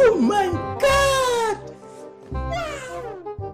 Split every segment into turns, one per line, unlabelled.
Oh my God!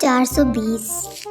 420۔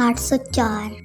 804۔